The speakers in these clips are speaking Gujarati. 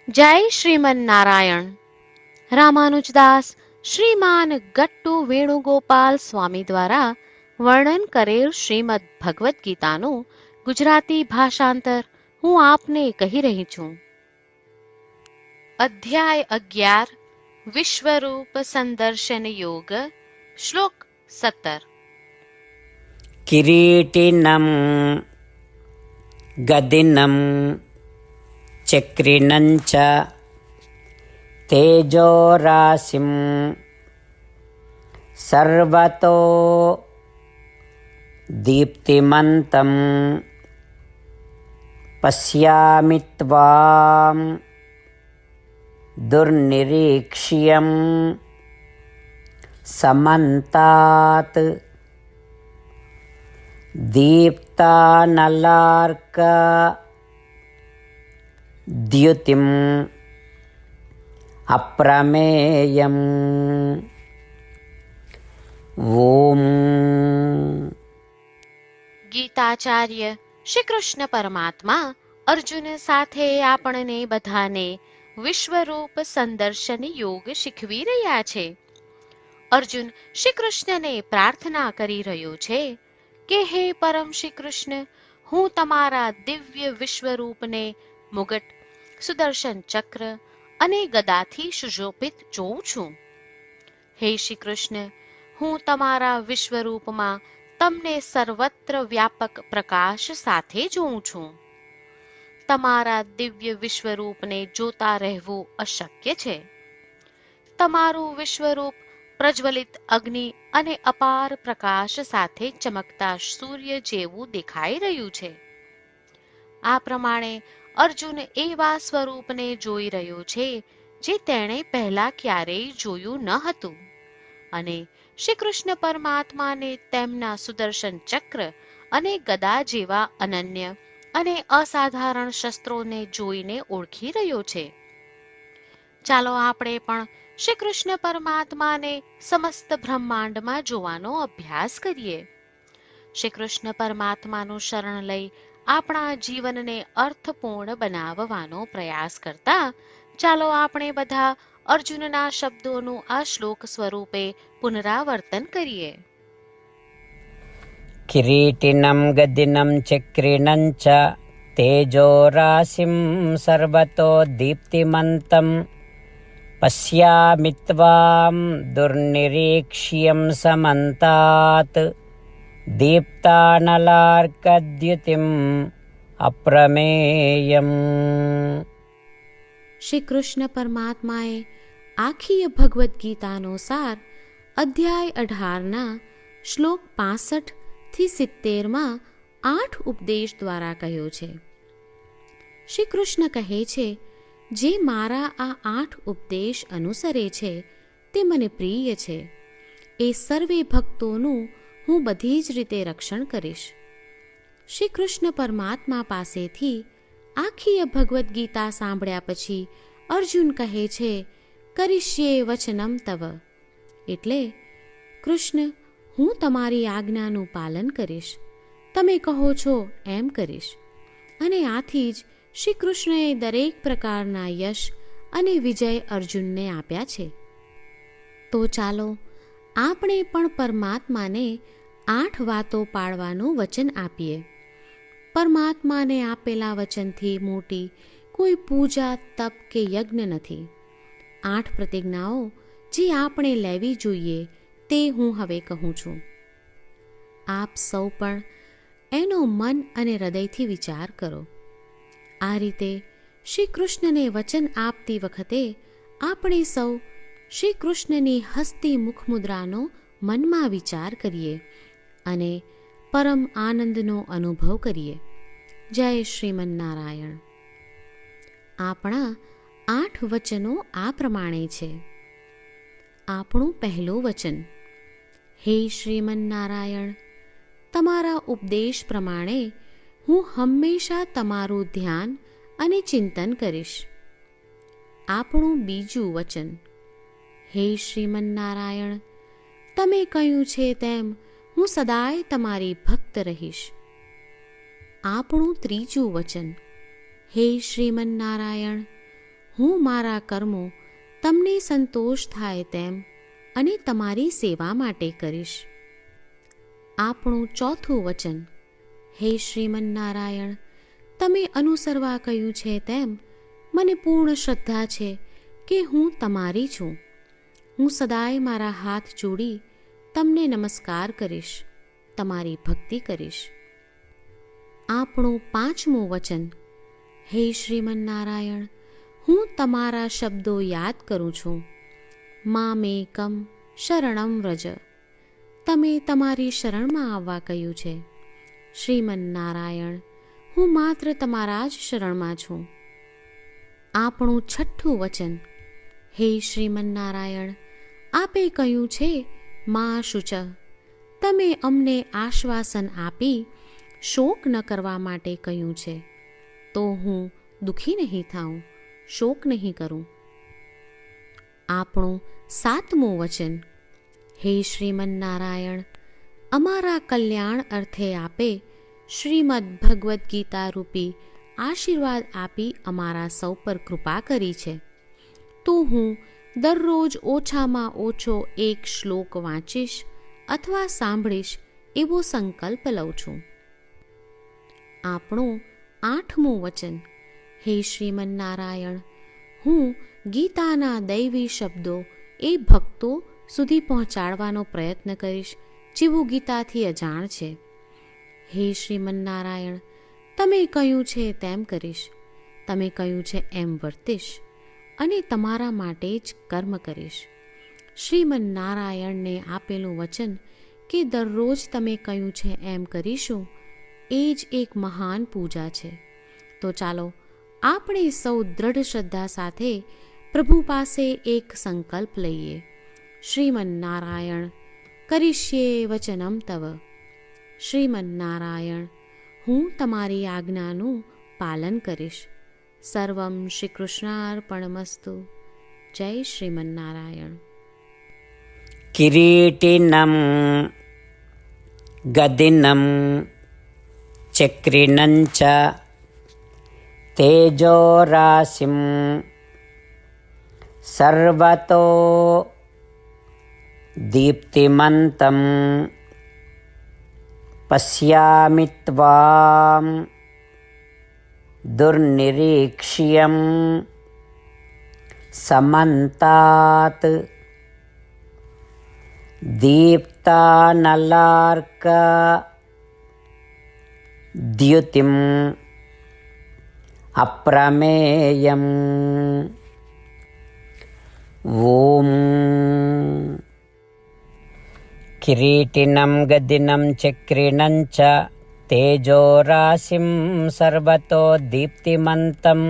જય શ્રીમન નારાયણ. રામાનુજદાસ શ્રીમાન ગટ્ટુ વેણુગોપાલ સ્વામી દ્વારા વર્ણન કરેલ શ્રીમદ ભગવદ્ ગીતાનું ગુજરાતી ભાષાંતર હું આપને કહી રહી છું. અધ્યાય 11 વિશ્વરૂપ સંદર્શન યોગ. શ્લોક 17. કિરીટિનમ ગદિનમ ચક્રિણં ચ તેજોરાશિં સર્વતો દીપ્તિમંતં પશ્યામિ ત્વામ દુર્નિરીક્ષ્યં સમંતાત દીપ્તાનલાર્ક દ્યુતિમ અપ્રમેયમ. ઓમ. ગીતાચાર્ય શ્રી કૃષ્ણ પરમાત્મા અર્જુન સાથે આપણને બધાને વિશ્વરૂપ સંદર્શન યોગ શીખવી રહ્યા છે. અર્જુન શ્રી કૃષ્ણને પ્રાર્થના કરી રહ્યો છે કે હે પરમ શ્રી કૃષ્ણ, હું તમારા દિવ્ય વિશ્વરૂપને મુગટ, સુદર્શન ચક્ર અને ગદાથી સુશોભિત જોઉં છું. હે શ્રી કૃષ્ણ, હું તમારા વિશ્વરૂપમાં તમને સર્વત્ર વ્યાપક પ્રકાશ સાથે જોઉં છું. તમારા દિવ્ય વિશ્વરૂપને જોતા રહેવું અશક્ય છે. તમારું વિશ્વરૂપ પ્રજ્વલિત અગ્નિ અને અપાર પ્રકાશ સાથે ચમકતા સૂર્ય જેવું દેખાઈ રહ્યું છે. આ પ્રમાણે અર્જુન એવા સ્વરૂપને જોઈ રહ્યો છે જે તેણે પહેલા ક્યારેય જોયું ન હતું, અને શ્રી કૃષ્ણ પરમાત્માને તેમના સુદર્શન ચક્ર અને ગદા જેવા અનન્ય અને અસાધારણ શસ્ત્રોને જોઈને ઓળખી રહ્યો છે. ચાલો આપણે પણ શ્રી કૃષ્ણ પરમાત્માને સમસ્ત બ્રહ્માંડમાં જોવાનો અભ્યાસ કરીએ. શ્રી કૃષ્ણ પરમાત્માનું શરણ લઈ આપણા જીવનને અર્થપૂર્ણ બનાવવાનો પ્રયાસ કરતા ચાલો આપણે બધા અર્જુનના શબ્દોનું આ શ્લોક સ્વરૂપે પુનરાવર્તન કરીએ. કિરીટિનમ ગદિનમ ચક્રિણં ચ તેજોરાશિં સર્વતો દીપ્તિમંતં પશ્યામિ ત્વામ દુર્નિરીક્ષ્યં સમંતાત દીપ્તાનલાર્કદ્યુતિમ અપ્રમેયમ. શ્રી કૃષ્ણ પરમાત્માએ આખી ભગવદ્ ગીતાનો સાર અધ્યાય 18ના શ્લોક 65 થી 70માં 8 ઉપદેશ દ્વારા કહ્યો છે. શ્રી કૃષ્ણ કહે છે, જે મારા આ 8 ઉપદેશ અનુસરે છે તે મને પ્રિય છે. એ સર્વે ભક્તોનું હું બધી જ રીતે રક્ષણ કરીશ. શ્રી કૃષ્ણ પરમાત્મા પાસેથી આખી ભગવદ્ ગીતા સાંભળ્યા પછી અર્જુન કહે છે, કરિષ્યે વચનમ તવ, એટલે કૃષ્ણ, હું તમારી આજ્ઞાનું પાલન કરીશ, તમે કહો છો એમ કરીશ. અને આથી જ શ્રી કૃષ્ણએ દરેક પ્રકારના યશ અને વિજય અર્જુનને આપ્યા છે. તો ચાલો આપણે પણ પરમાત્માને 8 વાતો પાળવાનું વચન આપીએ. પરમાત્માને આપેલા વચનથી મોટી કોઈ પૂજા, તપ કે યજ્ઞ નથી. 8 પ્રતિજ્ઞાઓ જે આપણે લેવી જોઈએ તે હું હવે કહું છું. આપ સૌ પણ એનો મન અને હૃદયથી વિચાર કરો. આ રીતે શ્રી કૃષ્ણને વચન આપતી વખતે આપણે સૌ શ્રી કૃષ્ણની હસતી મુખમુદ્રાનો મનમાં વિચાર કરીએ અને પરમ આનંદનો અનુભવ કરીએ. જય શ્રીમન નારાયણ. આપણા 8 વચનો આ પ્રમાણે છે. આપણું પહેલું વચન, હે શ્રીમન નારાયણ, તમારા ઉપદેશ પ્રમાણે હું હંમેશા તમારું ધ્યાન અને ચિંતન કરીશ. આપણું બીજું વચન, હે શ્રીમન નારાયણ, તમે કહ્યું છે તેમ હું સદાય તમારી ભક્ત રહીશ. આપણું ત્રીજું વચન, હે શ્રીમન નારાયણ, હું મારા કર્મો તમને સંતોષ થાય તેમ અને તમારી સેવા માટે કરીશ. આપણું ચોથું વચન. હે શ્રીમન્નારાયણ, તમે અનુસરવા કહ્યું છે તેમ મને પૂર્ણ શ્રદ્ધા છે કે હું તમારી છું. હું સદાય મારા હાથ જોડી તમને નમસ્કાર કરીશ, તમારી ભક્તિ કરીશ. આપણું પાંચમું વચન. હે શ્રીમન્નારાયણ, હું તમારા શબ્દો યાદ કરું છું. મામેકમ શરણમ વ્રજ. તમે તમારી શરણમાં આવવા કહ્યું છે. શ્રીમન્નારાયણ, હું માત્ર તમારા જ શરણમાં છું. આપણું છઠ્ઠું વચન. હે શ્રીમન્નારાયણ, આપે કહ્યું છે મા શુચ. તમે અમને આશ્વાસન આપી શોક ન કરવા માટે કહ્યું છે, તો હું દુઃખી નહીં થાઉં, શોક નહીં કરું. આપણું સાતમું વચન. હે શ્રીમન્નારાયણ, અમારા કલ્યાણ અર્થે આપે શ્રીમદ્ ભગવદ્ ગીતા રૂપી આશીર્વાદ આપી અમારા સૌ પર કૃપા કરી છે, તો હું દરરોજ ઓછામાં ઓછો એક શ્લોક વાંચીશ અથવા સાંભળીશ એવો સંકલ્પ લઉં છું. આપણું આઠમું વચન. હે શ્રીમન્નારાયણ, હું ગીતાના દૈવી શબ્દો એ ભક્તો સુધી પહોંચાડવાનો પ્રયત્ન કરીશ જેઓ ગીતાથી અજાણ છે. હે શ્રીમન્નારાયણ, તમે કહ્યું છે તેમ કરીશ, તમે કહ્યું છે એમ વર્તીશ અને તમારા માટે જ કર્મ કરીશ. શ્રીમન્નારાયણને આપેલું વચન કે દરરોજ તમે કહ્યું છે એમ કરીશું, એ જ એક મહાન પૂજા છે. તો ચાલો આપણે સૌ દ્રઢ શ્રદ્ધા સાથે પ્રભુ પાસે એક સંકલ્પ લઈએ. શ્રીમન્નારાયણ, કરીશ્યે વચનમ તવ. શ્રીમન્નારાયણ, હું તમારી આજ્ઞાનું પાલન કરીશ. સર્વમ શ્રી કૃષ્ણાર્પણમસ્તુ. જય શ્રીમન્નારાયણ. કિરીટિનમ ગદિનમ ચક્રિણં ચ તેજોરાશિં સર્વતો દીપ્તિમંતં પશ્યામિ ત્વામ દુર્નિરીક્ષ્યં સમંતાત દીપ્તાનલાર્ક દ્યુતિમ અપ્રમેયમ. ઓમ. કિરીટિનમ ગદિનમ ચક્રિણં ચ તેજોરાશિં સર્વતો દીપ્તિમંતં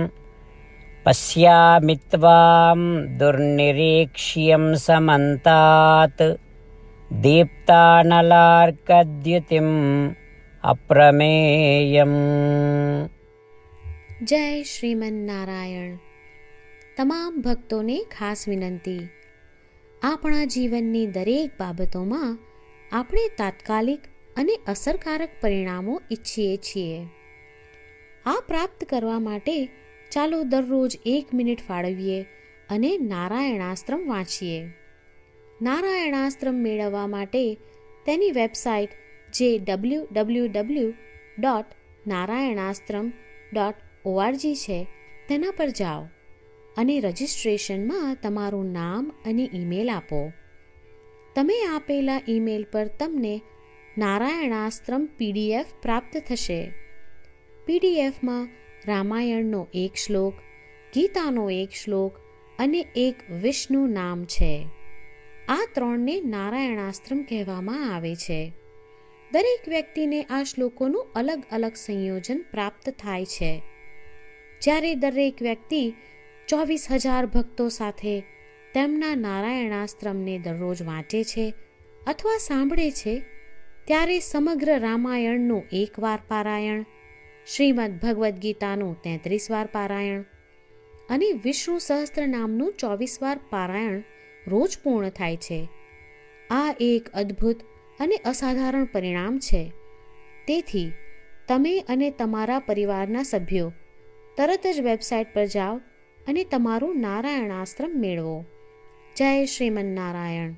પશ્યામિ ત્વામ દુર્નિરીક્ષ્યં સમંતાત દીપ્તાનલાર્કદ્યુતિમ અપ્રમેયમ. જય શ્રીમન્નારાયણ. તમામ ભક્તોને ખાસ વિનંતી. આપણા જીવનની દરેક બાબતોમાં આપણે તાત્કાલિક અને અસરકારક પરિણામો ઈચ્છીએ છીએ. આ પ્રાપ્ત કરવા માટે ચાલો દરરોજ 1 મિનિટ ફાળવીએ અને નારાયણાસ્ત્રમ વાંચીએ. નારાયણાસ્ત્રમ મેળવવા માટે તેની વેબસાઇટ જે www.narayanaastram.org છે તેના પર જાઓ અને રજિસ્ટ્રેશનમાં તમારું નામ અને ઈમેલ આપો. તમે આપેલા ઈમેલ પર તમને નારાયણાસ્ત્રમ PDF પ્રાપ્ત થશે. PDFમાં રામાયણનો 1 શ્લોક, ગીતાનો 1 શ્લોક અને એક વિષ્ણુ નામ છે. આ 3ને નારાયણાસ્ત્રમ કહેવામાં આવે છે. દરેક વ્યક્તિને આ શ્લોકોનું અલગ અલગ સંયોજન પ્રાપ્ત થાય છે. જ્યારે દરેક વ્યક્તિ 24,000 ભક્તો સાથે તેમના નારાયણાસ્ત્રમને દરરોજ વાંચે છે અથવા સાંભળે છે, ત્યારે સમગ્ર રામાયણનું 1 વાર પારાયણ, શ્રીમદ્ ભગવદ્ ગીતાનું 33 વાર પારાયણ અને વિષ્ણુ સહસ્ત્ર નામનું 24 વાર પારાયણ રોજ પૂર્ણ થાય છે. આ એક અદ્ભુત અને અસાધારણ પરિણામ છે. તેથી તમે અને તમારા પરિવારના સભ્યો તરત જ વેબસાઇટ પર જાઓ અને તમારું નારાયણાશ્રમ મેળવો. જય શ્રીમન્નારાયણ.